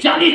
40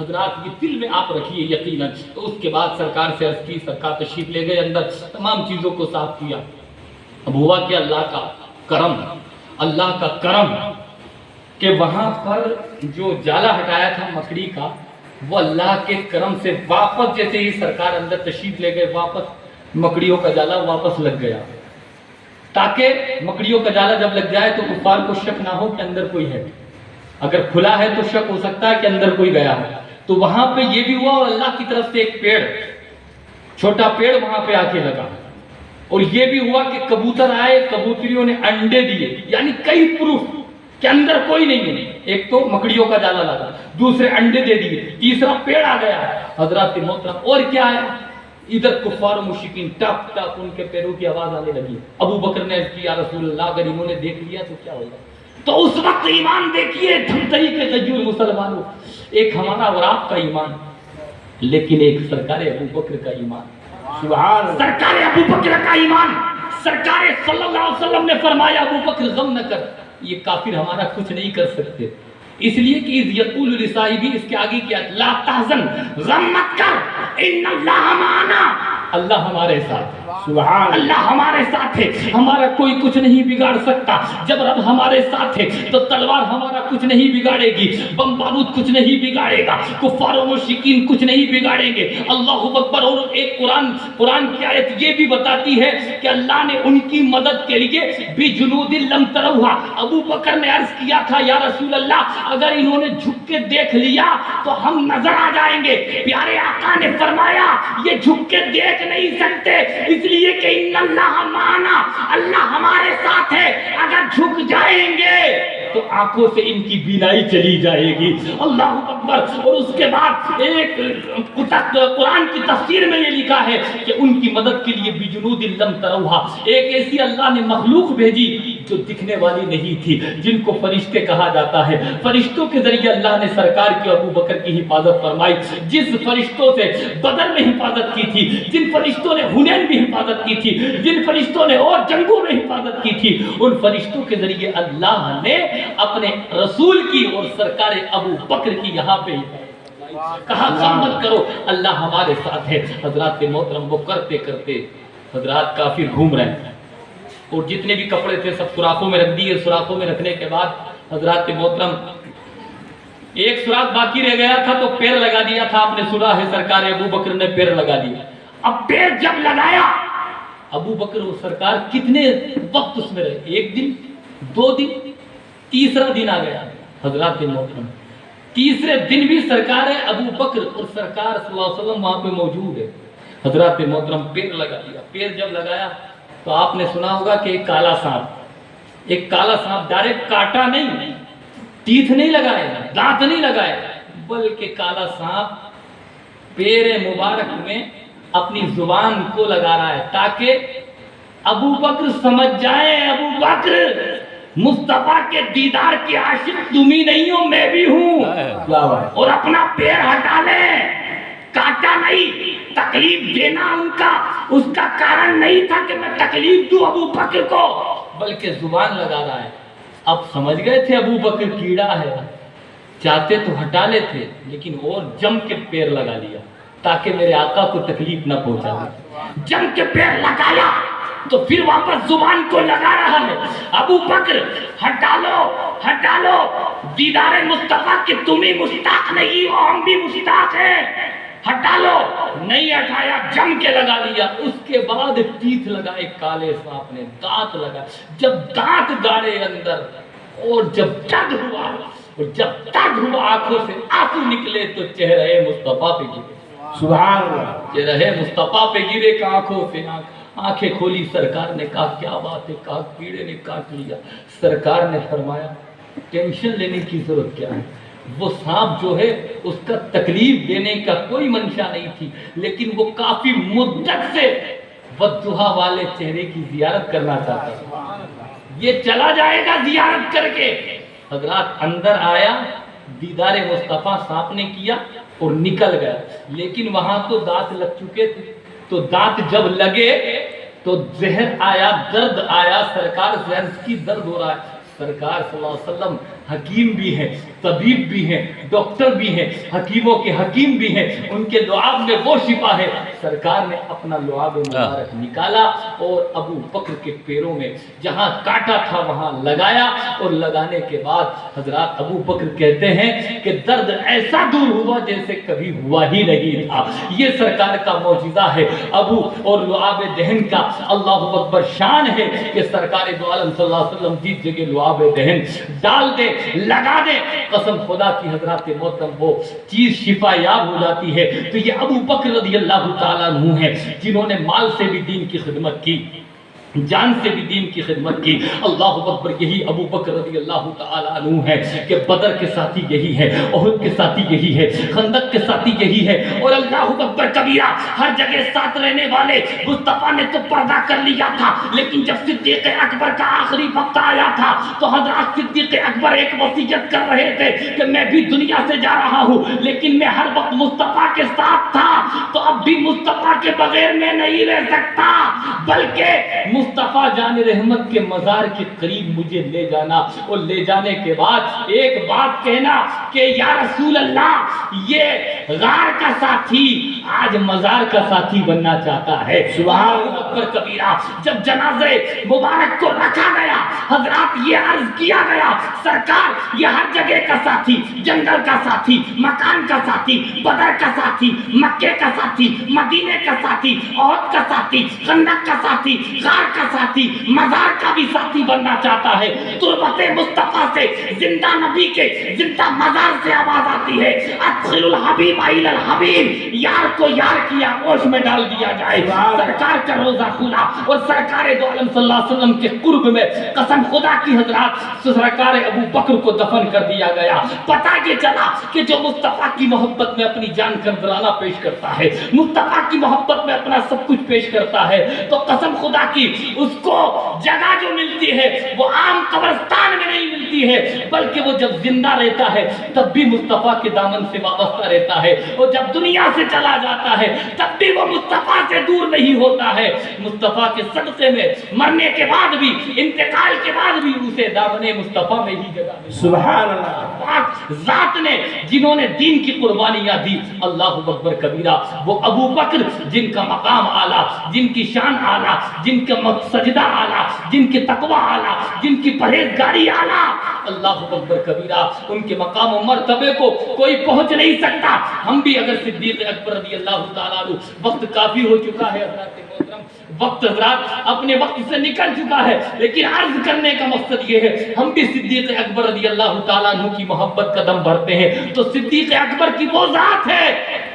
حضرات یہ دل میں آپ رکھیے یقیناً. تو اس کے بعد سرکار سے عرض کی, سرکار تشریف لے گئے اندر, تمام چیزوں کو صاف کیا. اب ہوا کہ اللہ کا کرم کہ وہاں پر جو جالا ہٹایا تھا مکڑی کا, وہ اللہ کے کرم سے واپس جیسے ہی سرکار اندر تشریف لے گئے, واپس مکڑیوں کا جالا واپس لگ گیا. تاکہ مکڑیوں کا جالا جب لگ جائے تو کفار کو شک نہ ہو کہ اندر کوئی ہے. اگر کھلا ہے تو شک ہو سکتا ہے کہ اندر کوئی گیا ہے. تو وہاں پہ یہ بھی ہوا, اور اللہ کی طرف سے ایک پیڑ, چھوٹا پیڑ وہاں پہ آ کے لگا. اور یہ بھی ہوا کہ کبوتر آئے, کبوتریوں نے انڈے دیے, یعنی کئی پروف کہ اندر کوئی نہیں ہے. ایک تو مکڑیوں کا جالا لگا, دوسرے انڈے دے دیے, تیسرا پیڑ آ گیا. حضرات محترم اور کیا ہے, ادھر کفار و مشرکین ٹپ ٹپ ان کے پیروں کی آواز آنے لگی. ابو بکر نے عرض کیا, رسول اللہ اگر انہوں نے دیکھ لیا تو کیا ہوگا؟ تو اس وقت ایمان دیکھیے دھمتری کے غیور مسلمانوں, ایک ہمارا اور آپ کا ایمان, لیکن ایک سرکار ابو بکر کا ایمان. سبحان, سرکار ابو بکر کا ایمان. سرکار صلی اللہ علیہ وسلم نے فرمایا, ابو بکر غم نہ کر, یہ کافر ہمارا کچھ نہیں کر سکتے. اس لیے کہ اذ یقول لصاحبہ, اس کے آگے کیا, لا تحزن, غم مت کر, ان اللہ معنا, اللہ ہمارے ساتھ. سبحان, اللہ ہمارے ساتھ ہے, ہمارا کوئی کچھ نہیں بگاڑ سکتا. جب رب ہمارے ساتھ ہے تو تلوار ہمارا کچھ نہیں بگاڑے گی, بم بارود کچھ نہیں بگاڑے گا, کفار و مشرکین کچھ نہیں بگاڑیں گے. اللہ اکبر. اور ایک قرآن کی آیت یہ بھی بتاتی ہے کہ اللہ نے ان کی مدد کے لیے بجنود لم تروہا. ابو بکر نے عرض کیا تھا, یا رسول اللہ اگر انہوں نے جھک کے دیکھ لیا تو ہم نظر آ جائیں گے. پیارے آقا نے فرمایا یہ جھک کے دیکھ نہیں سکتے, اس لیے کہ ان اللہ معنا, اللہ ہمارے ساتھ ہے. اگر جھک جائیں گے تو آنکھوں سے ان کی بینائی چلی جائے گی. اللہ اکبر. اور اس کے بعد ایک قرآن کی تفسیر میں یہ لکھا ہے کہ ان کی مدد کے لیے بجنود لم تروہا, ایک ایسی اللہ نے مخلوق بھیجی جو دکھنے والی نہیں تھی, جن کو فرشتے کہا جاتا ہے. فرشتوں کے ذریعے اللہ نے سرکار کی ابو بکر کی حفاظت فرمائی. جس فرشتوں سے بدر میں حفاظت کی تھی, جن فرشتوں نے حنین میں حفاظت کی تھی, جن فرشتوں نے اور جنگوں میں حفاظت کی تھی, ان فرشتوں کے ذریعے اللہ نے اپنے رسول کی اور سرکار ابو بکر کی یہاں پہ کہا غم مت کرو, اللہ ہمارے ساتھ ہے. حضرات محترم, وہ کرتے کرتے حضرات کافر گھوم رہے ہیں, اور جتنے بھی کپڑے تھے سب سوراخوں میں رکھ دیے. سوراخوں میں رکھنے کے بعد حضرات محترم ایک سوراخ باقی رہ گیا تھا, تو پیر لگا دیا تھا. آپ نے سنا ہے سرکار ابو بکر نے پیر لگا دیا. اب پیر جب لگایا, ابو بکر و سرکار کتنے وقت اس میں رہے, ایک دن, دو دن, تیسرا دن آ گیا. حضرات محترم تیسرے دن بھی سرکار ابو بکر اور سرکار صلی اللہ علیہ وسلم وہاں پہ موجود ہے. حضرات محترم پیر لگا دیا. پیر جب لگایا تو آپ نے سنا ہوگا کہ ایک کالا سانپ ڈائریکٹ کاٹا نہیں, تیتھ نہیں لگائے, دانت نہیں لگائے, بلکہ کالا سانپ پیر مبارک میں اپنی زبان کو لگا رہا ہے, تاکہ ابو بکر سمجھ جائیں, ابو بکر مصطفیٰ کے دیدار کی عاشق تم ہی نہیں ہو, میں بھی ہوں, اور اپنا پیر ہٹا لیں. کاٹا نہیں, تکلیف دینا ان کا اس کا کارن نہیں تھا کہ میں تکلیف دوں ابو بکر کو, بلکہ زبان لگا رہا ہے. اب سمجھ گئے تھے ابو بکر کیڑا ہے, چاہتے تو ہٹا لیتے, لیکن اور جم کے پیر لگا لیا تاکہ میرے آقا کو تکلیف نہ پہنچا دے. جم کے پیر لگایا تو پھر واپس زبان کو لگا رہا ہے. ابو بکر ہٹا لو دیدار مصطفیٰ کہ تم ہی مشتاق نہیں ہو, ہم بھی مشتاق ہیں, ہٹا لو. نہیں ہٹایا, جم کے لگا لیا. اس کے بعد تیتھ لگائے کالے سانپ نے, دانت لگا. جب دانت گاڑے اندر اور جب درد ہوا آنکھوں سے آنسو نکلے تو چہرے مصطفیٰ پہ گرے. سبحان اللہ. چہرے مصطفیٰ پہ گرے کہ آنکھوں سے آنکھیں کھولی. سرکار نے کہا کیا بات ہے, کہا کیڑے نے کاٹ لیا. سرکار نے فرمایا ٹینشن لینے کی ضرورت کیا ہے, وہ سانپ جو ہے اس کا تکلیف دینے کا کوئی منشا نہیں تھی, لیکن وہ کافی مدت سے بددعا والے چہرے کی زیارت کرنا چاہتا تھا. یہ چلا جائے گا زیارت کر کے. حضرات اندر آیا, دیدار مصطفیٰ سانپ نے کیا اور نکل گیا, لیکن وہاں تو دانت لگ چکے تھے. تو دانت جب لگے تو زہر آیا, درد آیا. سرکار زہر کی درد ہو رہا ہے. سرکار صلی اللہ علیہ وسلم حکیم بھی ہیں، طبیب بھی ہیں، ڈاکٹر بھی ہیں، حکیموں کے حکیم بھی ہیں، ان کے لعاب میں وہ شفا ہے۔ سرکار نے اپنا لعاب مبارک نکالا اور ابو بکر کے پیروں میں جہاں کاٹا تھا وہاں لگایا، اور لگانے کے بعد حضرات ابو بکر کہتے ہیں کہ درد ایسا دور ہوا جیسے کبھی ہوا ہی نہیں تھا۔ یہ سرکار کا معجزہ ہے ابو اور لعاب دہن کا۔ اللہ اکبر، شان ہے کہ سرکار دو عالم صلی اللہ علیہ وسلم جس جگہ لعاب دہن ڈال دے، لگا دے، قسم خدا کی حضرات محترم وہ چیز شفا یاب ہو جاتی ہے۔ تو یہ ابو بکر رضی اللہ تعالیٰ عنہ ہیں جنہوں نے مال سے بھی دین کی خدمت کی، جان سے بھی دین کی خدمت کی۔ اللہ اکبر، یہی ابو بکر رضی اللہ تعالیٰ عنہ ہے کہ بدر کے ساتھی یہی ہے، احد کے ساتھی یہی ہے، خندق کے ساتھی یہی ہے، اور اللہ اکبر کبیرہ ہر جگہ ساتھ رہنے والے۔ مصطفیٰ نے تو پردہ کر لیا تھا، لیکن جب صدیق اکبر کا آخری وقت آیا تھا تو حضرات صدیق اکبر ایک وصیت کر رہے تھے کہ میں بھی دنیا سے جا رہا ہوں لیکن میں ہر وقت مصطفیٰ کے ساتھ تھا، تو اب بھی مصطفیٰ کے بغیر میں نہیں رہ سکتا، بلکہ مصطفیٰ جان رحمت کے مزار کے قریب مجھے لے جانا، اور لے جانے کے بعد ایک بات کہنا کہ یا رسول اللہ یہ غار کا ساتھی آج مزار کا ساتھی بننا چاہتا ہے۔ سبحان اکبر کبیرہ، جب جنازے مبارک کو رکھا گیا حضرات یہ عرض کیا گیا سرکار یہ ہر جگہ کا ساتھی، جنگل کا ساتھی، مکان کا ساتھی، بدر کا ساتھی، مکے کا ساتھی، مدینے کا ساتھی، احد کا ساتھی، خندق کا ساتھی، غار کا ساتھی، مزار کا بھی ساتھی بننا چاہتا ہے۔ تربت مصطفیٰ سے زندہ نبی کے زندہ مزار سے آواز آتی ہے ادخل الحبیب الی الحبیب، یار کو یار کی آغوش میں ڈال دیا جائے۔ سرکار کا روزہ کھلا اور سرکار دو عالم صلی اللہ علیہ وسلم کے قرب میں قسم خدا کی حضرات سرکار ابو بکر کو دفن کر دیا گیا۔ پتہ یہ چلا کہ جو مصطفیٰ کی محبت میں اپنی جان کا نذرانہ پیش کرتا ہے، مصطفیٰ کی محبت میں اپنا سب کچھ پیش کرتا ہے، تو قسم خدا کی اس کو جگہ جو ملتی ہے وہ عام قبرستان میں نہیں ملتی ہے، بلکہ وہ جب زندہ رہتا ہے تب بھی مصطفیٰ کے دامن سے وابستہ رہتا ہے، اور جب دنیا سے چلا جاتا ہے تب بھی وہ مصطفیٰ سے دور نہیں ہوتا ہے۔ مصطفیٰ کے صدقے میں مرنے کے بعد بھی، انتقال کے بعد بھی اسے دامن مصطفیٰ میں ہی جگہ ملتی ہے۔ سبحان اللہ، ذات نے جنہوں نے دین کی قربانیاں دی، اللہ اکبر کبیرہ، وہ ابو بکر جن کا مقام اعلیٰ، جن کی شان اعلیٰ، جن کا سجدہ اعلیٰ، جن کی تقوی اعلیٰ، جن کی پرہیزگاری اعلیٰ، اللہ اکبر کبیرہ، ان کے مقام و مرتبے کو کوئی پہنچ نہیں سکتا۔ ہم بھی اگر صدیق اکبر رضی اللہ تعالیٰ عنہ، وقت کافی ہو چکا ہے حضرات محترم، وقت حضرات اپنے وقت سے نکل چکا ہے، لیکن عرض کرنے کا مقصد یہ ہے ہم بھی صدیق اکبر رضی اللہ تعالیٰ عنہ کی محبت قدم بڑھتے ہیں تو صدیق اکبر کی وہ ذات ہے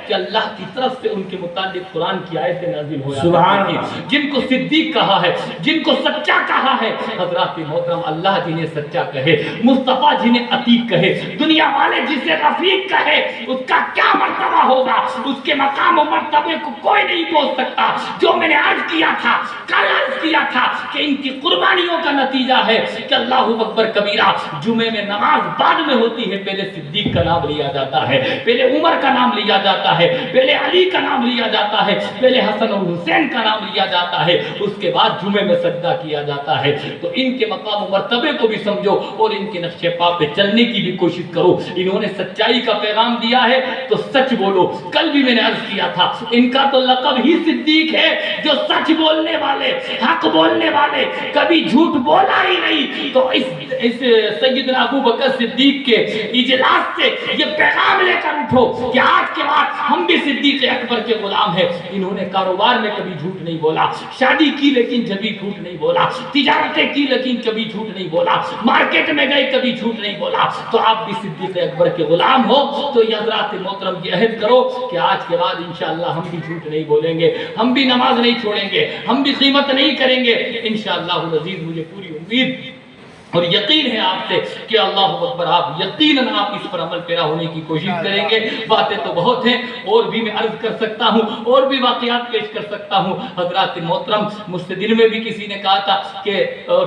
کہ اللہ کی طرف سے ان کے متعلق قرآن کی آیتیں نازل ہو جاتی ہیں، جن کو صدیق کہا ہے، جن کو سچا کہا ہے۔ حضرات محترم، اللہ جنہیں سچا کہے، مصطفیٰ جنہیں عتیق کہے، دنیا والے جسے رفیق کہے، اس کا کیا مرتبہ ہوگا؟ اس کے مقام و مرتبے کو کوئی نہیں پہنچ سکتا۔ جو میں نے عرض کیا تھا، کل عرض کیا تھا کہ ان کی قربانیوں کا نتیجہ ہے کہ اللہ اکبر کبیرہ، جمعے میں نماز بعد میں ہوتی ہے، پہلے صدیق کا نام لیا جاتا ہے، پہلے عمر کا نام لیا جاتا ہے، پہلے علی کا نام لیا جاتا ہے، پہلے حسن اور حسین کا نام لیا جاتا ہے، اس کے بعد جمعے میں سجدہ کیا جاتا ہے۔ تو ان کے مقام و مرتبے کو بھی سمجھو اور ان کے نقش پا پہ چلنے کی بھی کوشش کرو۔ انہوں نے سچائی کا پیغام دیا ہے تو سچ بولو۔ کل بھی میں نے عرض کیا تھا ان کا تو لقب ہی صدیق ہے، جو سچ بولنے والے، حق بولنے والے، کبھی جھوٹ بولا ہی نہیں۔ تو اس سیدنا ابو بکر صدیق کے اجلاس سے یہ پیغام لے کر اٹھو کہ آج کے بعد ہم بھی صدیق اکبر کے غلام ہیں۔ انہوں نے کاروبار میں کبھی جھوٹ نہیں بولا، شادی کی لیکن جبھی جھوٹ نہیں بولا، تجارتیں کی لیکن کبھی جھوٹ نہیں بولا، مارکیٹ میں گئے کبھی جھوٹ نہیں بولا۔ تو آپ بھی صدیق اکبر کے غلام ہو تو یہ حضرات محترم یہ عہد کرو کہ آج کے بعد انشاءاللہ ہم بھی جھوٹ نہیں بولیں گے، ہم بھی نماز نہیں چھوڑیں گے، ہم بھی قیمت نہیں کریں گے انشاءاللہ العزیز۔ مجھے پوری امید اور یقین ہے آپ سے کہ اللہ اکبر آپ یقیناً آپ اس پر عمل پیرا ہونے کی کوشش کریں گے۔ باتیں تو بہت ہیں اور بھی میں عرض کر سکتا ہوں اور بھی واقعات پیش کر سکتا ہوں۔ حضرات محترم، مجھ سے دن میں بھی کسی نے کہا تھا کہ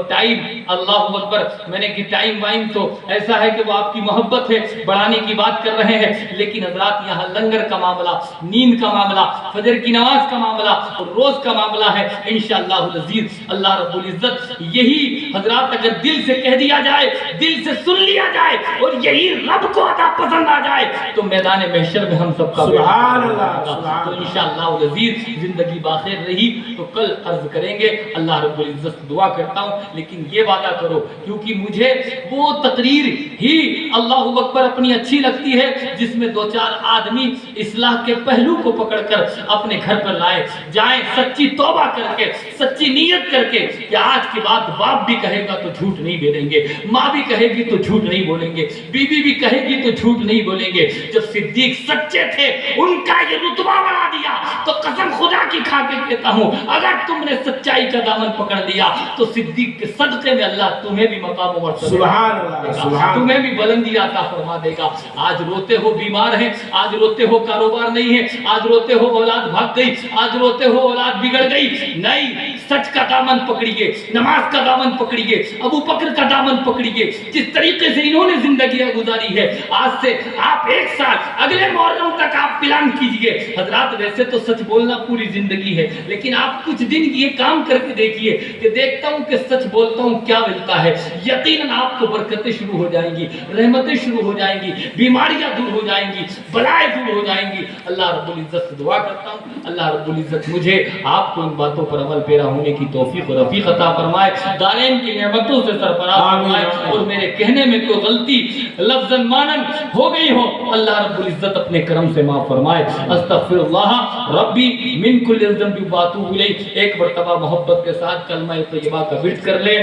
ٹائم، اللہ اکبر، میں نے کہ ٹائم وائم تو ایسا ہے کہ وہ آپ کی محبت ہے، بڑھانے کی بات کر رہے ہیں، لیکن حضرات یہاں لنگر کا معاملہ، نیند کا معاملہ، فجر کی نماز کا معاملہ اور روز کا معاملہ ہے۔ انشاءاللہ العزیز اللہ رب العزت یہی حضرات اگر دل سے کہہ دیا جائے، دل سے سن لیا جائے اور یہی رب کو عطا پسند آ جائے تو میدان محشر میں ہم سب کا سبحان اللہ، تو انشاءاللہ العزیز زندگی باخیر رہی تو کل عرض کریں گے۔ اللہ رب العزت سے دعا کرتا ہوں، لیکن یہ وعدہ کرو، کیونکہ مجھے وہ تقریر ہی اللہ اکبر اپنی اچھی لگتی ہے جس میں دو چار آدمی اصلاح کے پہلو کو پکڑ کر اپنے گھر پر لائے جائیں، سچی توبہ کر کے، سچی نیت کر کے کہ آج کی بات باپ بھی کہے گا تو جھوٹ نہیں بولیں گے، ماں بھی کہے گی تو جھوٹ نہیں بولیں گے، بیوی بھی کہے گی تو جھوٹ نہیں بولیں گے۔ جب صدیق سچے تھے ان کا یہ رتبہ بڑھا دیا تو قسم خدا کی کھا کے کہتا ہوں اگر تم نے سچائی کا دامن پکڑ لیا تو صدیق کے صدقے میں اللہ تمہیں بھی مقام و مرتبہ سبحان اللہ، سبحان تمہیں بھی بلندی عطا فرما دے گا۔ آج روتے ہو بیمار ہیں، آج روتے ہو کاروبار نہیں ہے، آج روتے ہو اولاد بھاگ گئی، آج روتے ہو اولاد بگڑ گئی، نہیں، سچ کا دامن پکڑیے، نماز کا دامن پکڑیے، ابو بکر کا دامن پکڑیے۔ جس طریقے سے انہوں نے زندگیاں گزاری ہے، آج سے آپ ایک سال اگلے محرم تک آپ پلان کیجئے۔ حضرات ویسے تو سچ بولنا پوری زندگی ہے، لیکن آپ کچھ دن یہ کام کر کے دیکھیے کہ دیکھتا ہوں کہ سچ بولتا ہوں کیا ملتا ہے۔ یقیناً آپ کو برکتیں شروع ہو جائیں گی، رحمتیں شروع ہو جائیں گی، بیماریاں دور ہو جائیں گی، بلائیں دور ہو جائیں گی۔ اللہ رب العزت سے دعا کرتا ہوں اللہ رب العزت مجھے آپ کو ان باتوں پر عمل پیرا ہونے کی توفیق و رفیق عطا فرمائے، دارین کی نعمتوں سے سرفراز فرمائے، اور میرے کہنے میں کوئی غلطی لفظاً مانن ہو گئی ہو اللہ رب العزت اپنے کرم سے معاف فرمائے۔ استغفر اللہ ربی من کل ذنب واتوب الیہ۔ ایک مرتبہ محبت کے ساتھ کلمہ طیبہ کا ورد کر لے،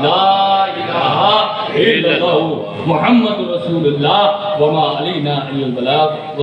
لا الہ الا اللہ محمد رسول اللہ وما علینا الا البلاغ۔